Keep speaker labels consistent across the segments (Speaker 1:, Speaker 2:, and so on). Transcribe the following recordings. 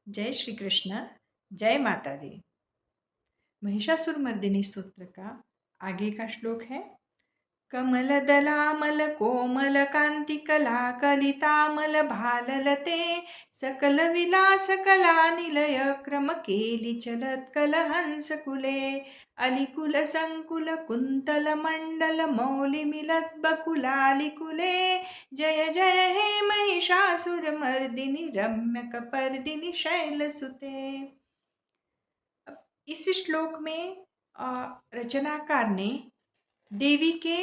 Speaker 1: जय श्री कृष्ण। जय माता दी। महिषासुर मर्दिनी स्तोत्र का आगे का श्लोक है। कमल दलामल कोमल कांति कला कलितामल भाललते सकल विलास कला निलय क्रम केली चलत कल हंस कुले अलिकुल संकुल कुंतल मंडल मौलि मिलत बकुलालि कुले जय जय हे महिषासुर मर्दिनी रम्य कपर्दिनी शैल सुते। इस श्लोक में रचनाकार ने देवी के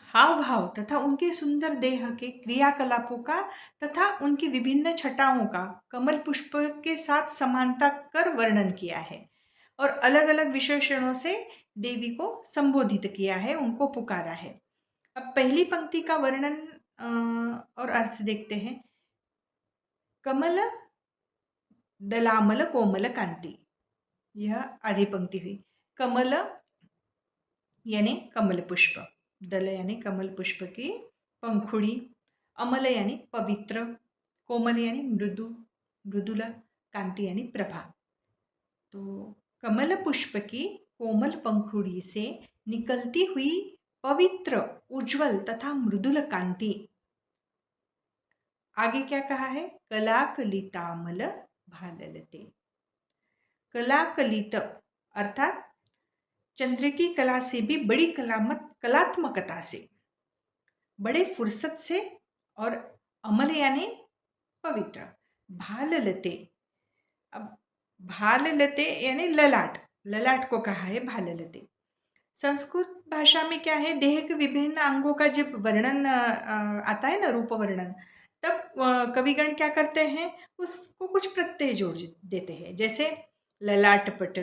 Speaker 1: हाव भाव तथा उनके सुंदर देह के क्रियाकलापों का तथा उनकी विभिन्न छटाओं का कमल पुष्प के साथ समानता कर वर्णन किया है और अलग अलग विशेषणों से देवी को संबोधित किया है, उनको पुकारा है। अब पहली पंक्ति का वर्णन और अर्थ देखते हैं। कमल दलामल कोमल कांति, यह आधी पंक्ति हुई। कमल यानी कमल पुष्प, दल यानी कमल पुष्प की पंखुड़ी, अमल यानी पवित्र, कोमल यानी मृदु मृदुला, कांति यानी प्रभा। तो कमल पुष्प की कोमल पंखुड़ी से निकलती हुई पवित्र उज्जवल तथा मृदुल कांति। आगे क्या कहा है? कलाकलितामल भाललते। कलाकलित अर्थात चंद्र की कला से भी बड़ी कलात्मकता से, बड़े फुर्सत से, और अमल यानी पवित्र, भाललते। अब भाललते यानी ललाट, ललाट को कहा है भाललते। संस्कृत भाषा में क्या है, देह के विभिन्न अंगों का जब वर्णन आता है ना, रूप वर्णन, तब कविगण क्या करते हैं, उसको कुछ प्रत्यय जोड़ देते हैं। जैसे ललाटपट,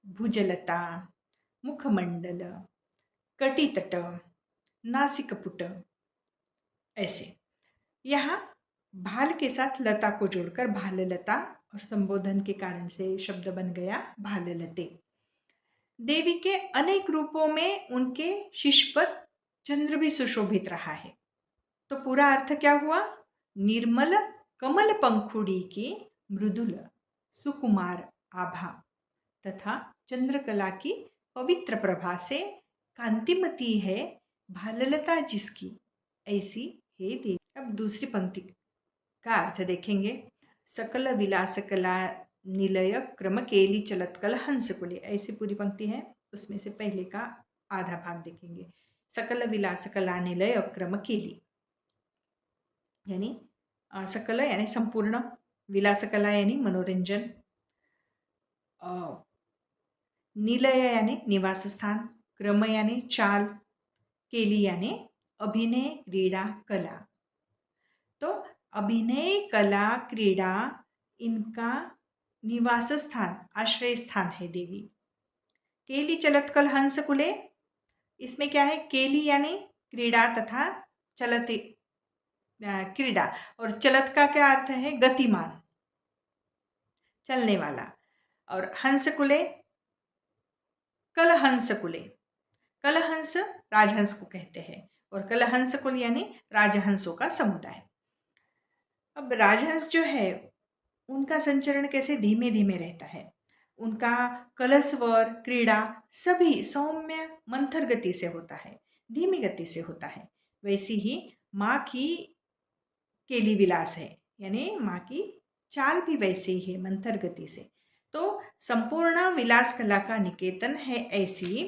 Speaker 1: भुजलता, मुखमंडल, कटितट, नासिकपुट, ऐसे। यहाँ भाल के साथ लता को जोड़कर भाललता और संबोधन के कारण से शब्द बन गया भाललते। देवी के अनेक रूपों में उनके शीश पर चंद्र भी सुशोभित रहा है। तो पूरा अर्थ क्या हुआ? निर्मल कमल पंखुड़ी की मृदुल सुकुमार आभा तथा चंद्रकला की पवित्र प्रभा से कांतिमती है भाललता जिसकी, ऐसी हे देवी। अब दूसरी पंक्ति का अर्थ देखेंगे। सकल विलास कला निलय क्रम केली चलत कल हंस कुले, ऐसी पूरी पंक्ति है। उसमें से पहले का आधा भाग देखेंगे। सकल विलास कला निलय क्रम केली यानी सकल यानी संपूर्ण, विलास कला यानी मनोरंजन, निलय यानी निवास स्थान, क्रम यानी चाल, केली यानी अभिनय क्रीडा कला। तो अभिनय कला क्रीडा इनका निवास स्थान, आश्रय स्थान है देवी। केली चलत कल हंस कुले, इसमें क्या है? केली यानी क्रीडा तथा चलती क्रीडा, और चलत का क्या अर्थ है? गतिमान, चलने वाला। और हंस कुले, कलहंस कुले, कलहंस राजहंस को कहते हैं, और कलहंस कुल यानी राजहंसों का समुदाय। अब राजहंस जो है उनका संचरण कैसे धीमे धीमे रहता है, उनका कलस्वर क्रीड़ा सभी सौम्य मंथर गति से होता है, धीमी गति से होता है। वैसी ही माँ की केली विलास है, यानी माँ की चाल भी वैसे ही है, मंथर गति से। तो संपूर्ण विलास कला का निकेतन है ऐसी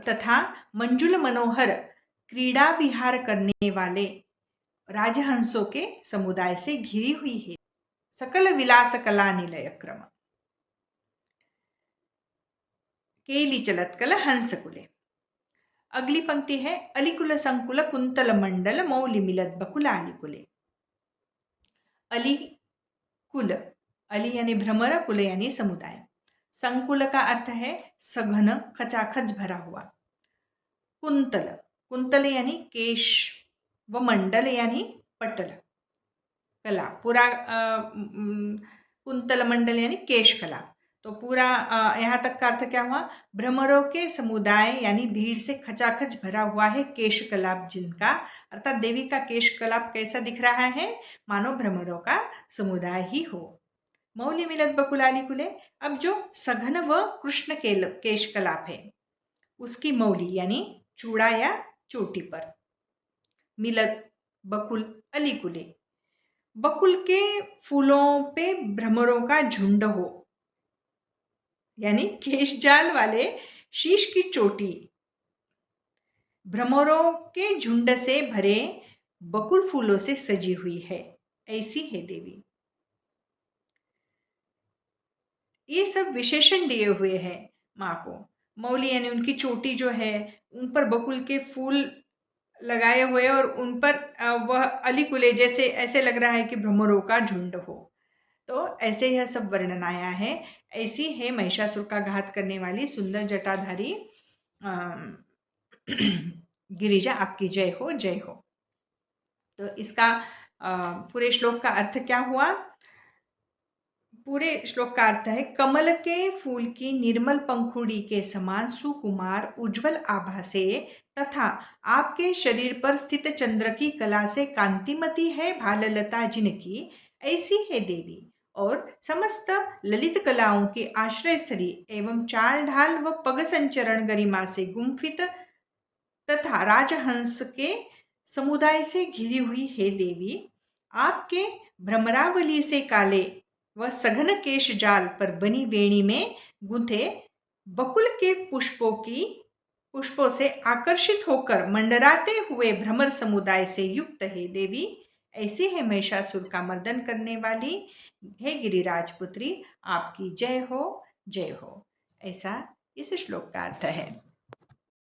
Speaker 1: तथा मंजुल मनोहर क्रीड़ा विहार करने वाले राजहंसों के समुदाय से घिरी हुई है सकल विलास कला निलय क्रम केली चलत कल हंस कुले। अगली पंक्ति है। अलिकुल संकुल कुंतल मंडल मौलि मिलत बकुल आलिकुले। अली कुल, अली यानी भ्रमर, कुल यानी समुदाय। संकुल का अर्थ है सघन, खचाखच भरा हुआ। कुंतल, कुंतल यानी केश, व मंडल यानी पटल, कला पूरा। कुंतल मंडल यानी केश कला। तो पूरा यहाँ तक का अर्थ क्या हुआ? भ्रमरों के समुदाय यानी भीड़ से खचाखच भरा हुआ है केशकलाप जिनका, अर्थात देवी का केशकलाप कैसा दिख रहा है? मानो भ्रमरों का समुदाय ही हो। मौली मिलत बकुलाली कुले। अब जो सघन व कृष्ण केशकलाप है उसकी मौली यानी चूड़ा या चोटी पर। मिलत बकुल अली कुले, बकुल के फूलों पे भ्रमरों का झुंड हो, यानी केशजाल वाले शीश की चोटी भ्रमरों के झुंड से भरे बकुल फूलों से सजी हुई है, ऐसी है देवी। ये सब विशेषण दिए हुए हैं माँ को। मौली यानी उनकी चोटी जो है, उन पर बकुल के फूल लगाए हुए और उन पर वह अलीकुले जैसे ऐसे लग रहा है कि भ्रमरों का झुंड हो। तो ऐसे यह सब वर्णन आया है। ऐसी है महिषासुर का घात करने वाली सुंदर जटाधारी गिरिजा, आपकी जय हो, जय हो। तो इसका पूरे श्लोक का अर्थ क्या हुआ? पूरे श्लोक का अर्थ है, कमल के फूल की निर्मल पंखुड़ी के समान सुकुमार उज्जवल आभा से तथा आपके शरीर पर स्थित चंद्र की कला से कांतिमती है भाललता जिनकी, ऐसी है देवी। और समस्त ललित कलाओं की आश्रय स्थली एवं चाल ढाल व पग संचरण गरिमा से गुम्फित तथा राजहंस के समुदाय से घिरी हुई है देवी। आपके भ्रमरावली से काले व सघन केश जाल पर बनी वेणी में गुंथे बकुल के पुष्पों से आकर्षित होकर मंडराते हुए भ्रमर समुदाय से युक्त है देवी। ऐसी है महिषासुर का मर्दन करने वाली है गिरिराज पुत्री, आपकी जय हो, जय हो। ऐसा इस श्लोक का अर्थ है।